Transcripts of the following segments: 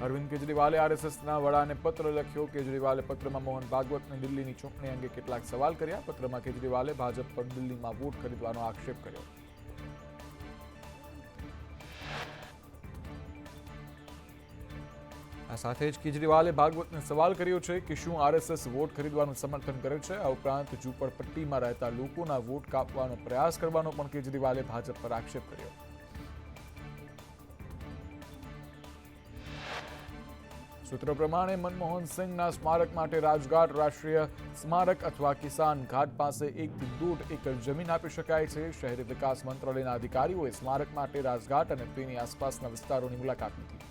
અરવિંદ કેજરીવાલે આરએસએસના વડાને પત્ર લખ્યો. કેજરીવાલે પત્રમાં મોહન ભાગવતને દિલ્હીની ચૂંટણી અંગે કેટલાક સવાલ કર્યા. પત્રમાં કેજરીવાલે ભાજપ પર દિલ્હીમાં વોટ ખરીદવાનો આક્ષેપ કર્યો. આ સાથે જ કેજરીવાલે ભાગવતને સવાલ કર્યો છે કે શું આરએસએસ વોટ ખરીદવાનું સમર્થન કરે છે. આ ઉપરાંત ઝૂંપડપટ્ટીમાં રહેતા લોકોના વોટ કાપવાનો પ્રયાસ કરવાનો પણ કેજરીવાલે ભાજપ પર આક્ષેપ કર્યો. સૂત્રો પ્રમાણે મનમોહન સિંહના સ્મારક માટે રાજઘાટ રાષ્ટ્રીય સ્મારક અથવા કિસાન ઘાટ પાસે 1 થી 1.5 એકર જમીન આપી શકાય છે. શહેરી વિકાસ મંત્રાલયના અધિકારીઓએ સ્મારક માટે રાજઘાટ અને તેની આસપાસના વિસ્તારોની મુલાકાત લીધી.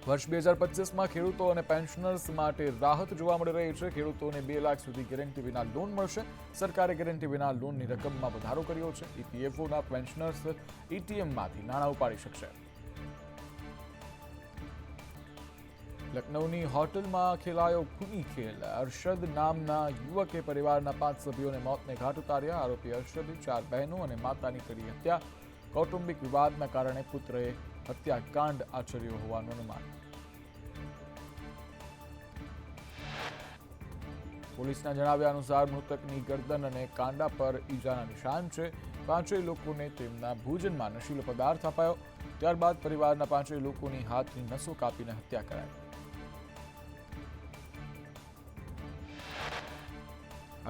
વર્ષ 2025માં ખેડૂતો અને પેન્શનર્સ માટે રાહત જોવા મળી રહી છે. ખેડૂતોને 2 લાખ સુધી ગેરંટી વિના લોન મળશે. સરકારે ગેરંટી વિના લોનની રકમમાં વધારો કર્યો છે. ઈપીએફઓના પેન્શનર્સ એટીએમમાંથી નાણાં ઉપાડી શકશે. લખનૌની હોટલમાં ખેલાયો ખૂની ખેલ. અરશદ નામના યુવકે પરિવારના 5 સભ્યોને મોતને ઘાટ ઉતાર્યા. આરોપી અરશદે 4 બહેનો અને માતાની કરી હત્યા. કૌટુંબિક વિવાદના કારણે પુત્રએ હત્યાકાંડ આચર્યો હોવાનું અનુમાન. પોલીસના જણાવ્યા અનુસાર મૃતકની ગરદન અને કાંડા પર ઈજાના નિશાન છે. 5 લોકોને તેમના ભોજનમાં નશીલો પદાર્થ અપાયો. ત્યારબાદ પરિવારના 5 લોકોની હાથની નસો કાપીને હત્યા કરાઈ.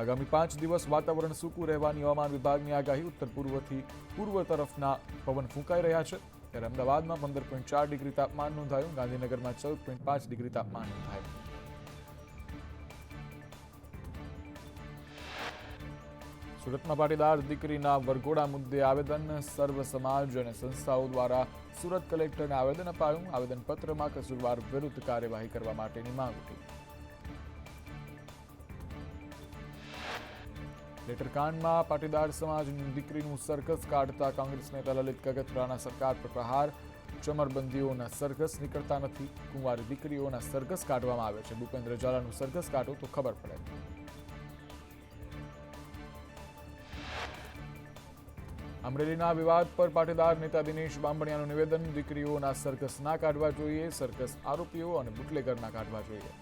આગામી 5 દિવસ વાતાવરણ સૂકું રહેવાની હવામાન વિભાગની આગાહી. ઉત્તર પૂર્વથી પૂર્વ તરફના પવન ફૂંકાઈ રહ્યા છે. ત્યારે અમદાવાદમાં 15.4 ડિગ્રી તાપમાન નોંધાયું. ગાંધીનગરમાં 14.5 ડિગ્રી તાપમાન નોંધાયું. સુરતમાં પાટીદાર દીકરીના વરઘોડા મુદ્દે આવેદન. સર્વ સમાજ અને સંસ્થાઓ દ્વારા સુરત કલેક્ટરને આવેદન અપાયું. આવેદનપત્રમાં કસૂરવાર વિરુદ્ધ કાર્યવાહી કરવા માટેની માંગ ઉઠી. લેટરકાંડમાં પાટીદાર સમાજની દીકરીનું સર્કસ કાઢતા કોંગ્રેસ નેતા લલિત કગથરાના સરકાર પર પ્રહાર. ચમરબંધીઓના સર્કસ નીકળતા નથી. કુંવારી દીકરીઓના સર્કસ કાઢવામાં આવે છે. ભૂપેન્દ્ર ઝાલાનું સર્કસ કાઢો તો ખબર પડે. અમરેલીના વિવાદ પર પાટીદાર નેતા દિનેશ બાંભણિયાનું નિવેદન. દીકરીઓના સર્કસ ના કાઢવા જોઈએ. સર્કસ આરોપીઓ અને બુટલેગરના કાઢવા જોઈએ.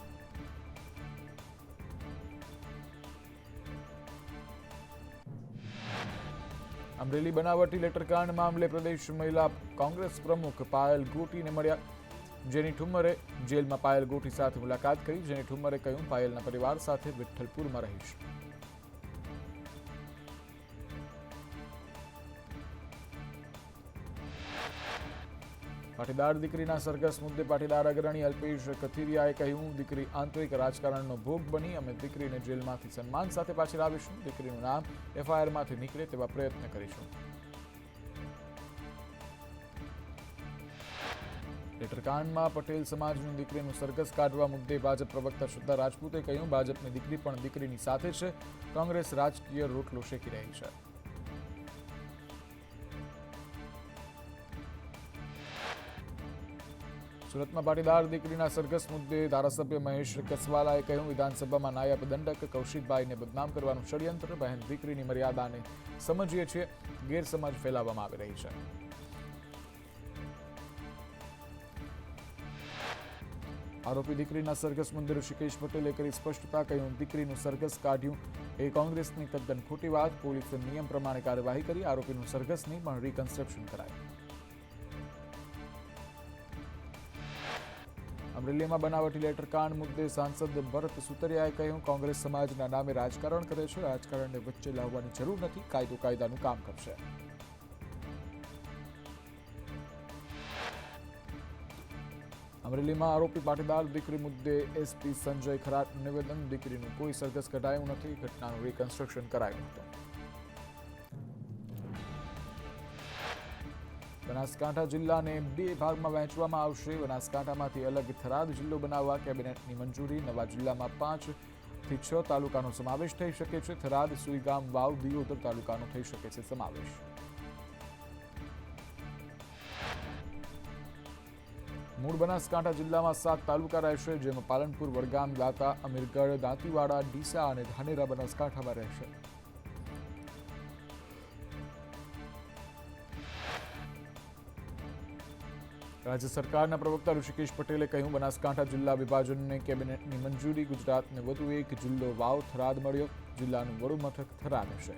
અમરેલી બનાવટી લેટરકાંડ મામલે પ્રદેશ મહિલા કોંગ્રેસ પ્રમુખ પાયલ ગોટીને મળ્યા. જેની ઠુમ્મરે જેલમાં પાયલ ગોટી સાથે મુલાકાત કરી. જેની ઠુમ્મરે કહ્યું, પાયલના પરિવાર સાથે વિઠ્ઠલપુરમાં રહીશ. પાટીદાર દીકરીના સરઘસ મુદ્દે પાટીદાર અગ્રણી અલ્પેશ કથિરિયાએ કહ્યું, દીકરી આંતરિક રાજકારણનો ભોગ બની. અમે દીકરીને જેલમાંથી સન્માન સાથે પાછી લાવીશું. દીકરીનું નામ એફઆઈઆરમાંથી નીકળે તેવા પ્રયત્ન કરીશું. લેટરકાંડમાં પટેલ સમાજની દીકરીનું સરઘસ કાઢવા મુદ્દે ભાજપ પ્રવક્તા શ્રદ્ધા રાજપૂતે કહ્યું, ભાજપની દીકરી પણ દીકરીની સાથે છે. કોંગ્રેસ રાજકીય રોટલો શેકી રહી છે. સુરતમાં પાટીદાર દીકરીના સરઘસ મુદ્દે ધારાસભ્ય મહેશ કસવાલાએ કહ્યું, વિધાનસભામાં નાયબ દંડક કૌશિકભાઈને બદનામ કરવાનું ષડયંત્ર. બહેન દીકરીની મર્યાદાને સમજીએ છીએ. ગેરસમજ ફેલાવવામાં આવી રહી છે. આરોપી દીકરીના સરઘસ મુદ્દે ઋષિકેશ પટેલે કરી સ્પષ્ટતા. કહ્યું, દીકરીનું સરઘસ કાઢ્યું એ કોંગ્રેસની તદ્દન ખોટી વાત. પોલીસે નિયમ પ્રમાણે કાર્યવાહી કરી. આરોપીનું સરઘસ નહીં પણ રિકન્સ્ટ્રક્શન કરાયું. અમરેલીમાં બનાવટી લેટરકાંડ મુદ્દે સાંસદ ભરત સુતરિયાએ કહ્યું, કોંગ્રેસ સમાજના નામે રાજકારણ કરે છે. રાજકારણને વચ્ચે લાવવાની જરૂર નથી. કાયદો કાયદાનું કામ કરશે. અમરેલીમાં આરોપી પાટીદાર દીકરી મુદ્દે એસપી સંજય ખરાતનું નિવેદન. દીકરીનું કોઈ સરઘસ કઢાયું નથી. ઘટનાનું રિકન્સ્ટ્રક્શન કરાયું હતું. બનાસકાંઠા જિલ્લાને 2 ભાગમાં વહેંચવામાં આવશે. બનાસકાંઠામાંથી અલગ થરાદ જિલ્લો બનાવવા કેબિનેટની મંજૂરી. નવા જિલ્લામાં 5 થી 6 તાલુકાનો સમાવેશ થઈ શકે છે. થરાદ, સુઈગામ, વાવ, દિયોદર તાલુકાનો થઈ શકે છે સમાવેશ. મૂળ બનાસકાંઠા જિલ્લામાં 7 તાલુકા રહેશે, જેમાં પાલનપુર, વડગામ, દાંતા, અમીરગઢ, દાંતીવાડા, ડીસા અને ધાનેરા બનાસકાંઠામાં રહેશે. રાજ્ય સરકારના પ્રવક્તા ઋષિકેશ પટેલે કહ્યું, બનાસકાંઠા જિલ્લા વિભાજનને કેબિનેટની મંજૂરી. ગુજરાતને વધુ એક જિલ્લો વાવ થરાદ મળ્યો. જિલ્લાનું વડું મથક થરાદ હશે.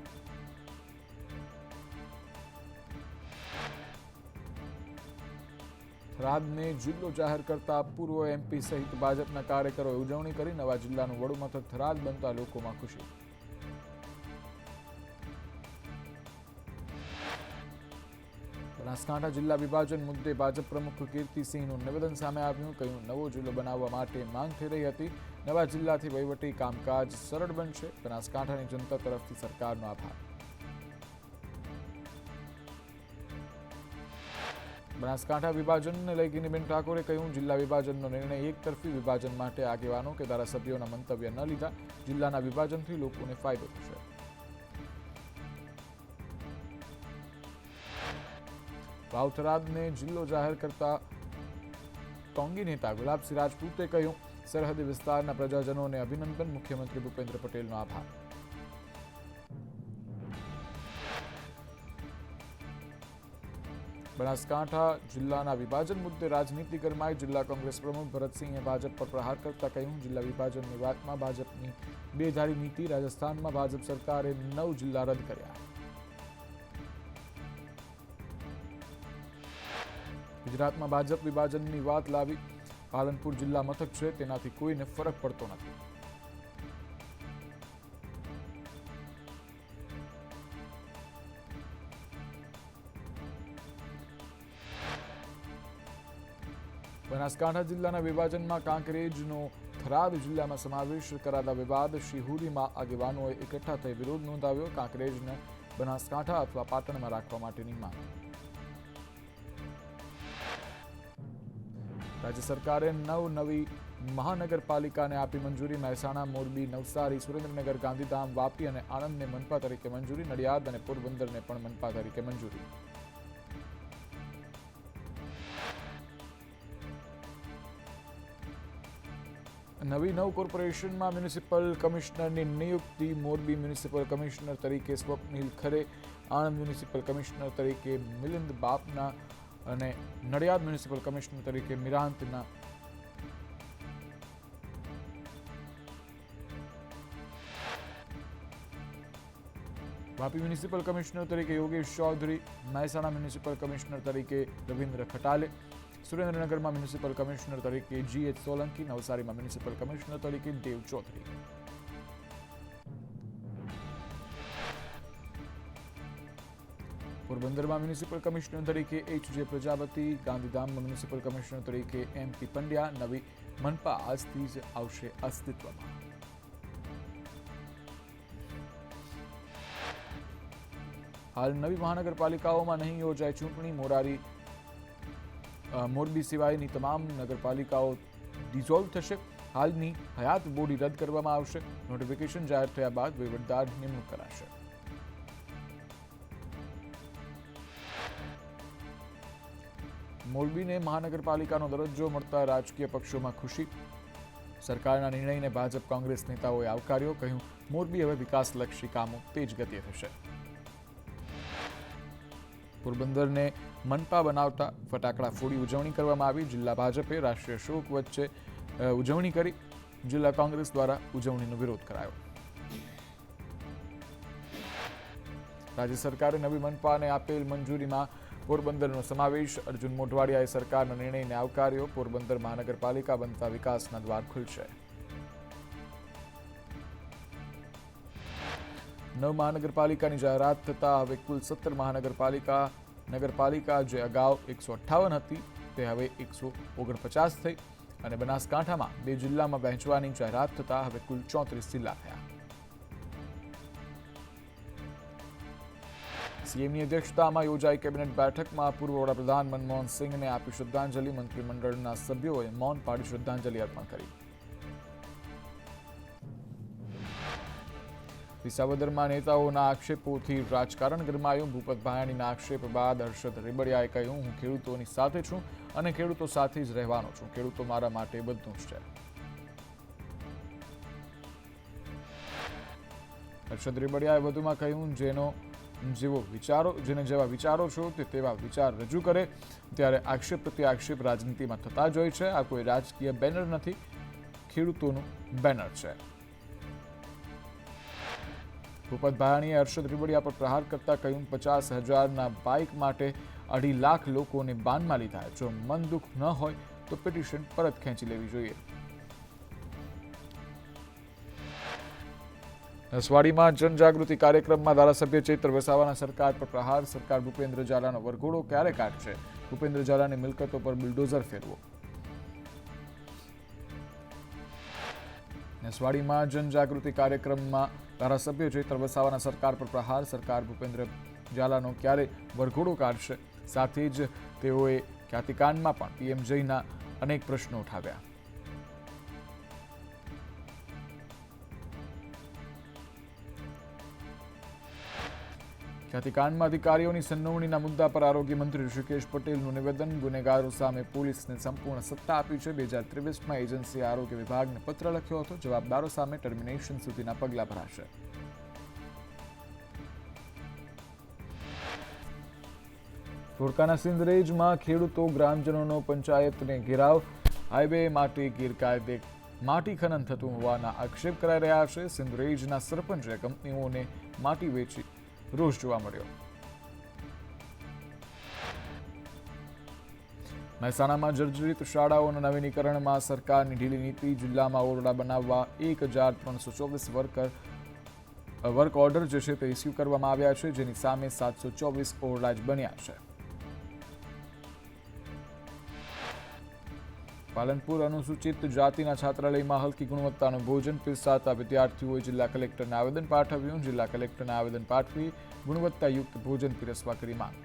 થરાદને જિલ્લો જાહેર કરતા પૂર્વ MP સહિત ભાજપના કાર્યકરોએ ઉજવણી કરી. નવા જિલ્લાનું વડું મથક થરાદ બનતા લોકોમાં ખુશી. બનાસકાંઠા જિલ્લા વિભાજન મુદ્દે ભાજપ પ્રમુખ કીર્તિસિંહનું નિવેદન સામે આવ્યું. કહ્યું, નવો જિલ્લો બનાવવા માટે માંગ થઈ રહી હતી. નવા જિલ્લાથી વહીવટી કામકાજ સરળ બનશે. બનાસકાંઠાની જનતા તરફથી સરકારનો આભાર. બનાસકાંઠા વિભાજનને લઈ ગિનીબેન ઠાકોરે કહ્યું, જિલ્લા વિભાજનનો નિર્ણય એકતરફી. વિભાજન માટે આગેવાનો કે ધારાસભ્યોના મંતવ્ય ન લીધા. જિલ્લાના વિભાજનથી લોકોને ફાયદો થશે. વાવ થરાદને જિલ્લો જાહેર કરતા કોંગી નેતા ગુલાબસિંહ રાજપૂતે કહ્યું, સરહદી વિસ્તારના પ્રજાજનોને અભિનંદન. મુખ્યમંત્રી ભૂપેન્દ્ર પટેલનો આભાર. બનાસકાંઠા જિલ્લાના વિભાજન મુદ્દે રાજનીતિ ગરમાઈ. જિલ્લા કોંગ્રેસ પ્રમુખ ભરતસિંહે ભાજપ પર પ્રહાર કરતા કહ્યું, જિલ્લા વિભાજનની વાતમાં ભાજપની બેધારી નીતિ. રાજસ્થાનમાં ભાજપ સરકારે 9 જિલ્લા રદ કર્યા. ગુજરાતમાં ભાજપ વિભાજનની વાત લાવી. પાલનપુર જિલ્લા મથક છે, તેનાથી કોઈને ફરક પડતો નથી. બનાસકાંઠા જિલ્લાના વિભાજનમાં કાંકરેજનો થરાદ જિલ્લામાં સમાવેશ કરાતા વિવાદ. શિહોરીમાં આગેવાનોએ એકઠા થઈ વિરોધ નોંધાવ્યો. કાંકરેજને બનાસકાંઠા અથવા પાટણમાં રાખવા માટેની માંગ. રાજ્ય સરકારે નવી મહાનગરપાલિકાને આપી મંજૂરી. મહેસાણા, મોરબી, નવસારી, સુરેન્દ્રનગર, ગાંધીધામ, વાપી અને આણંદને મનપા તરીકે મંજૂરી. નડિયાદ અને પોરબંદરને પણ મનપા તરીકે મંજૂરી. નવી 9 કોર્પોરેશનમાં મ્યુનિસિપલ કમિશનરની નિયુક્તિ. મોરબી મ્યુનિસિપલ કમિશનર તરીકે સ્વપ્નિલ ખરે, આણંદ મ્યુનિસિપલ કમિશનર તરીકે મિલિંદ બાપના અને નડિયાદ મ્યુનિસિપલ કમિશનર તરીકે મિરાંતના. વાપી મ્યુનિસિપલ કમિશનર તરીકે યોગેશ ચૌધરી, મહેસાણા મ્યુનિસિપલ કમિશનર તરીકે રવિન્દ્ર ખટાલે, સુરેન્દ્રનગરમાં મ્યુનિસિપલ કમિશનર તરીકે GH સોલંકી, નવસારીમાં મ્યુનિસિપલ કમિશનર તરીકે દેવ ચૌધરી. પોરબંદરમાં મ્યુનિસિપલ કમિશનર તરીકે HJ પ્રજાપતિ, ગાંધીધામમાં મ્યુનિસિપલ કમિશનર તરીકે MP પંડ્યા. નવી મનપા આજથી જ આવશે અસ્તિત્વમાં. હાલ નવી મહાનગરપાલિકાઓમાં નહીં યોજાય ચૂંટણી. મોરબી સિવાયની તમામ નગરપાલિકાઓ ડિઝોલ્વ થશે. હાલની હયાત બોડી રદ કરવામાં આવશે. નોટિફિકેશન જાહેર થયા બાદ વહીવટદાર નિમણૂક કરાશે. મોરબીને મહાનગરપાલિકાનો દરજ્જો મળતા રાજકીય પક્ષોમાં ખુશી. સરકારના નિર્ણયને ભાજપ કોંગ્રેસ નેતાઓએ આવકાર્યો. કહ્યું, મોરબી હવે વિકાસલક્ષી કામો તેજ ગતિએ થશે. પોરબંદરને મનપા બનાવતા ફટાકડા ફોડી ઉજવણી કરવામાં આવી. જિલ્લા ભાજપે રાષ્ટ્રીય શોક વચ્ચે ઉજવણી કરી. જિલ્લા કોંગ્રેસ દ્વારા ઉજવણીનો વિરોધ કરાયો. રાજ્ય સરકારે નવી મનપાને આપેલ મંજૂરીમાં પોરબંદરનો સમાવેશ. અર્જુન મોઢવાડિયાએ સરકારના નિર્ણયને આવકાર્યો. પોરબંદર મહાનગરપાલિકા બનતા વિકાસના દ્વાર ખુલશે. 9 મહાનગરપાલિકાની જાહેરાત થતા હવે કુલ 17 નગરપાલિકા જે અગાઉ 158 હતી તે હવે 149 થઈ અને બનાસકાંઠામાં 2 જિલ્લામાં વહેંચવાની જાહેરાત થતા હવે કુલ 34 જિલ્લા થયા. સીએમની અધ્યક્ષતામાં યોજાઈ કેબિનેટ બેઠકમાં પૂર્વ વડાપ્રધાન મનમોહન સિંહને આપી શ્રદ્ધાંજલિ. મંત્રીમંડળના સભ્યોએ મૌન પાડી શ્રદ્ધાંજલિ અર્પણ કરી. વિસાવદરમાં નેતાઓના આક્ષેપોથી રાજકારણ ગરમાયું. ભૂપત ભાયાણીના આક્ષેપ બાદ હર્ષદ રેબડિયાએ કહ્યું, હું ખેડૂતોની સાથે છું અને ખેડૂતો સાથે જ રહેવાનો છું. ખેડૂતો મારા માટે બધું જ છે. હર્ષદ રેબડિયાએ વધુમાં કહ્યું, જેનો જેવા વિચારો છો તેવા વિચાર રજૂ કરે. ત્યારે આક્ષેપ પ્રત્યે આક્ષેપ રાજનીતિમાં થતા જ હોય છે. આ કોઈ રાજકીય બેનર નથી, ખેડૂતોનું બેનર છે. ભૂપત ભાયાણીએ હર્ષદ રીબડિયા પર પ્રહાર કરતા કહ્યું, 50,000ના બાઇક માટે 2.5 લાખ લોકોને બાનમાં લીધા. જો મન દુઃખ ન હોય તો પિટિશન પરત ખેંચી લેવી જોઈએ. નસવાડીમાં જનજાગૃતિ કાર્યક્રમમાં ધારાસભ્ય ચૈત્ર વસાવાના સરકાર પર પ્રહાર. સરકાર ભૂપેન્દ્ર ઝાલાનો વરઘોડો ક્યારે કાઢશે? ભૂપેન્દ્ર ઝાલાની મિલકતો પર બુલડોઝર ફેરવો. નસવાડીમાં જનજાગૃતિ કાર્યક્રમમાં ધારાસભ્ય ચૈત્ર વસાવાના સરકાર પર પ્રહાર. સરકાર ભૂપેન્દ્ર ઝાલાનો ક્યારે વરઘોડો કાઢશે? સાથે જ તેઓએ ખ્યાતિકાંડમાં પણ પીએમજયના અનેક પ્રશ્નો ઉઠાવ્યા. ખ્યાતિકાંડમાં અધિકારીઓની સંડોવણીના મુદ્દા પર આરોગ્ય મંત્રી ઋષિકેશ પટેલનું નિવેદન. ગુનેગારો સામે પોલીસને સંપૂર્ણ સત્તા આપી છે. 2023માં એજન્સીએ આરોગ્ય વિભાગને પત્ર લખ્યો હતો. જવાબદારો સામે ટર્મિનેશન સુધીના પગલાં ભરાશે. ધોળકાના સિંદરેજમાં ખેડૂતો ગ્રામજનોનો પંચાયતને ઘેરાવ. હાઈવે માટે ગેરકાયદે માટી ખનન થતું હોવાના આક્ષેપ કરાઈ રહ્યા છે. સિંદરેજના સરપંચે કંપનીઓને માટી વેચી રોષ જોવા મળ્યો. મહેસાણામાં જર્જરિત શાળાઓના નવીનીકરણમાં સરકારની ઢીલી નીતિ. જિલ્લામાં ઓરડા બનાવવા 1324 વર્ક ઓર્ડર જે છે તે ઇસ્યુ કરવામાં આવ્યા છે, જેની સામે 724 ઓરડા જ બન્યા છે. પાલનપુર અનુસૂચિત જાતિના છાત્રાલયમાં હલકી ગુણવત્તાનું ભોજન પીરસાતા વિદ્યાર્થીઓએ જિલ્લા કલેક્ટરને આવેદન પાઠવ્યું. જિલ્લા કલેક્ટરને આવેદન પાઠવી ગુણવત્તાયુક્ત ભોજન પીરસવા કરી માંગ.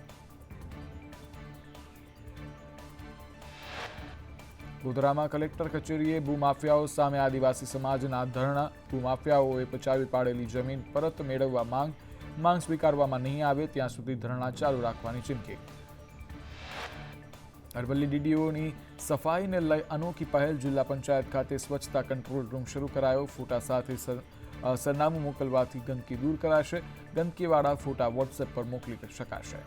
ગોધરામાં કલેક્ટર કચેરીએ ભૂમાફિયાઓ સામે આદિવાસી સમાજના ધરણા. ભૂમાફિયાઓએ પચાવી પાડેલી જમીન પરત મેળવવા માંગ સ્વીકારવામાં નહીં આવે ત્યાં સુધી ધરણા ચાલુ રાખવાની ચીમકી. અરવલ્લી ડીડીઓની સફાઈને લઈ અનોખી પહેલ. જિલ્લા પંચાયત ખાતે સ્વચ્છતા કંટ્રોલ રૂમ શરૂ કરાયો. ફોટા સાથે સરનામું મોકલવાથી ગંદકી દૂર કરાશે. ગંદકીવાળા ફોટા વોટ્સએપ પર મોકલી શકાશે.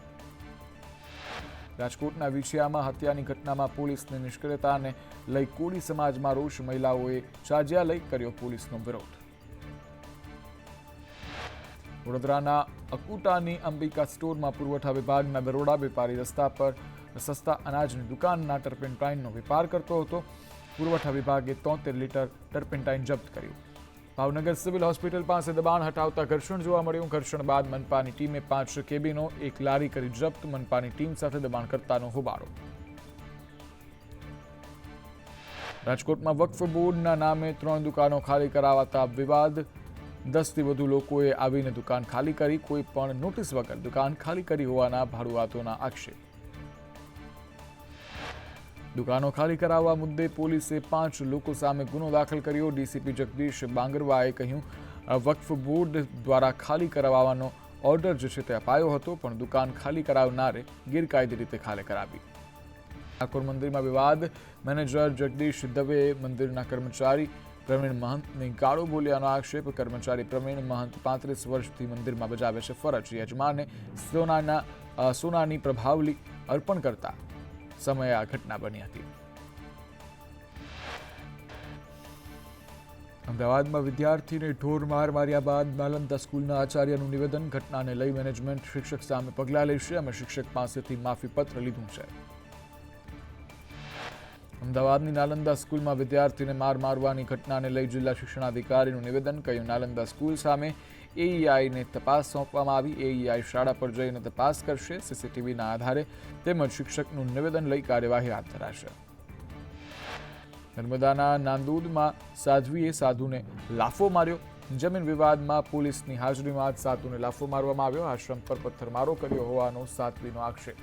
રાજકોટના વિછિયામાં હત્યાની ઘટનામાં પોલીસની નિષ્ક્રિયતાને લઈ કોળી સમાજમાં રોષ. મહિલાઓએ ચાજિયા લઈ કર્યો પોલીસનો વિરોધ. વડોદરાના અકુટાની અંબિકા સ્ટોરમાં પુરવઠા વિભાગના દરોડા. વેપારી રસ્તા પર સસ્તા અનાજની દુકાનના ટર્પેન્ટાઇનનો વેપાર કરતો હતો. પુરવઠા વિભાગે 73 લીટર ટર્પેન્ટાઇન જપ્ત કર્યું. ભાવનગર સિવિલ હોસ્પિટલ પાસે દબાણ હટાવતા ઘર્ષણ જોવા મળ્યું. ઘર્ષણ બાદ મનપાની ટીમે 5 કેબિનો, 1 લારી કરી જપ્ત. મનપાની ટીમ સાથે દબાણકર્તાનો હોબાળો. રાજકોટમાં વક્ફ બોર્ડના નામે 3 દુકાનો ખાલી કરાવાતા વિવાદ. 10થી વધુ લોકોએ આવીને દુકાન ખાલી કરી. કોઈ પણ નોટિસ વગર દુકાન ખાલી કરી હોવાના ભાડુઆતોના આક્ષેપ. દુકાનો ખાલી કરાવવા મુદ્દે પોલીસે 5 લોકો સામે ગુનો દાખલ કર્યો. ડીસીપી જગદીશ બાંગરવાએ કહ્યું, વક્ફ બોર્ડ દ્વારા ખાલી કરાવવાનો ઓર્ડર જે છે તે અપાયો હતો, પણ દુકાન ખાલી કરાવનારે ગેરકાયદે રીતે ખાલી કરાવી. ઠાકોર મંદિરમાં વિવાદ. મેનેજર જગદીશ દવેએ મંદિરના કર્મચારી પ્રવીણ મહંતને ગાળો બોલ્યાનો આક્ષેપ. કર્મચારી પ્રવીણ મહંત 35 વર્ષથી મંદિરમાં બજાવે છે ફરજ. યજમાને સોનાની પ્રભાવલી અર્પણ કરતા સમયે આ ઘટના બની હતી. અમદાવાદમાં વિદ્યાર્થીને ઢોર માર માર્યા બાદ નાલંદા સ્કૂલના આચાર્યનું નિવેદન. ઘટનાને લઈ મેનેજમેન્ટ શિક્ષક સામે પગલાં લેશે. અમે શિક્ષક પાસેથી માફીપત્ર લીધું છે. અમદાવાદની નાલંદા સ્કૂલમાં વિદ્યાર્થીને મારવાની ઘટનાને લઈ જિલ્લા શિક્ષણાધિકારીનું નિવેદન. કહ્યું, નાલંદા સ્કૂલ સામે એઈઆઈને તપાસ સોંપવામાં આવી. એઈઆઈ શાળા પર જઈને તપાસ કરશે. સીસીટીવીના આધારે તેમજ શિક્ષકનું નિવેદન લઈ કાર્યવાહી હાથ ધરાશે. નર્મદાના નાંદોદમાં સાધ્વીએ સાધુને લાફો માર્યો. જમીન વિવાદમાં પોલીસની હાજરીમાં સાધુને લાફો મારવામાં આવ્યો. આશ્રમ પર પથ્થરમારો કર્યો હોવાનો સાધ્વીનો આક્ષેપ.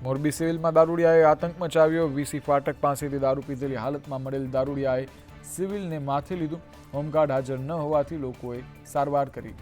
મોરબી સિવિલમાં દારૂડિયાએ આતંક મચાવ્યો. વીસી ફાટક પાસેથી દારૂ પીધેલી હાલતમાં મળેલ દારૂડિયાએ સિવિલને માથે લીધું. હોમગાર્ડ હાજર ન હોવાથી લોકોએ સારવાર કરી.